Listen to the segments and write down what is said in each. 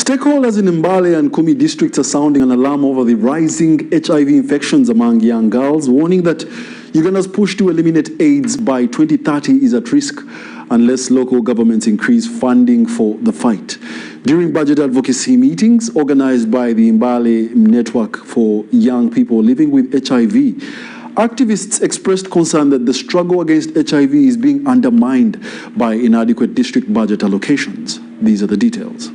Stakeholders in Mbale and Kumi Districts are sounding an alarm over the rising HIV infections among young girls, warning that Uganda's push to eliminate AIDS by 2030 is at risk unless local governments increase funding for the fight. During budget advocacy meetings organized by the Mbale Network for Young People Living with HIV, activists expressed concern that the struggle against HIV is being undermined by inadequate district budget allocations. These are the details.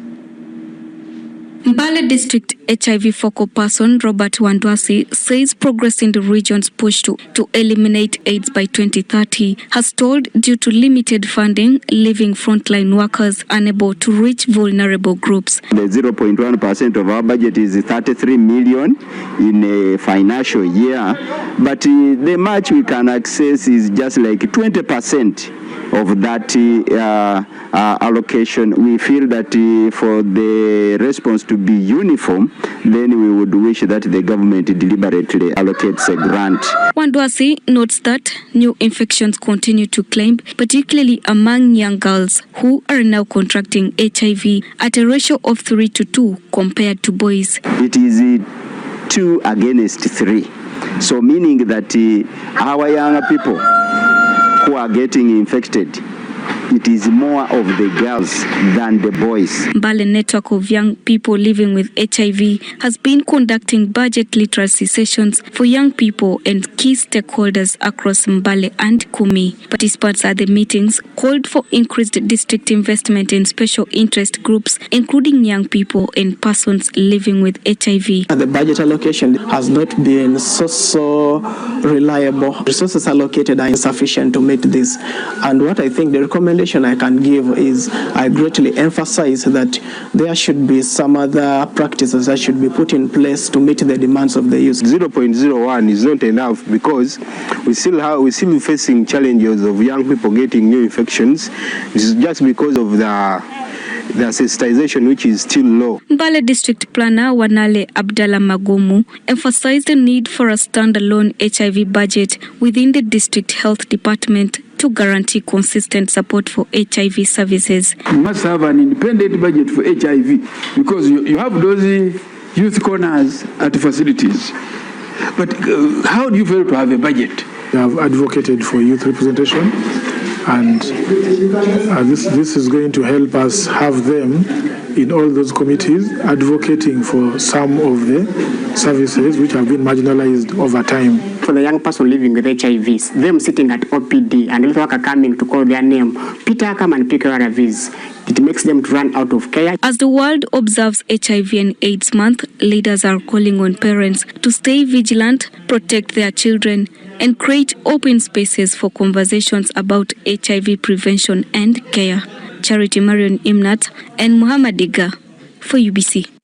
Mbale District HIV focal person Robert Wandwasi says progress in the region's push to eliminate AIDS by 2030 has stalled due to limited funding, leaving frontline workers unable to reach vulnerable groups. The 0.1% of our budget is 33 million in a financial year, but the much we can access is just like 20% of that allocation. We feel that for the response to be uniform, then we would wish that the government deliberately allocates a grant. Wandwasi notes that new infections continue to climb, particularly among young girls who are now contracting HIV at a ratio of 3:2 compared to boys. It is 2 against 3. So meaning that our young people who are getting infected, it is more of the girls than the boys. Mbale Network of Young People Living with HIV has been conducting budget literacy sessions for young people and key stakeholders across Mbale and Kumi. Participants at the meetings called for increased district investment in special interest groups, including young people and persons living with HIV. The budget allocation has not been so reliable. Resources allocated are insufficient to meet this. And what I think the recommendation I can give is I greatly emphasize that there should be some other practices that should be put in place to meet the demands of the youth. 0.01 is not enough because we still facing challenges of young people getting new infections. This is just because of the sensitization, which is still low. Mbale District Planner Wanale Abdallah Magumu emphasized the need for a standalone HIV budget within the district health department to guarantee consistent support for HIV services. You must have an independent budget for HIV because you have those youth corners at the facilities. But how do you fail to have a budget? We have advocated for youth representation, and this is going to help us have them in all those committees advocating for some of the services which have been marginalized over time. For the young person living with HIVs, them sitting at OPD and health worker coming to call their name, Peter, come and pick your RVs. It makes them to run out of care. As the world observes HIV and AIDS Month, leaders are calling on parents to stay vigilant, protect their children, and create open spaces for conversations about HIV prevention and care. Charity Marion Imnat and Muhammad Diga for UBC.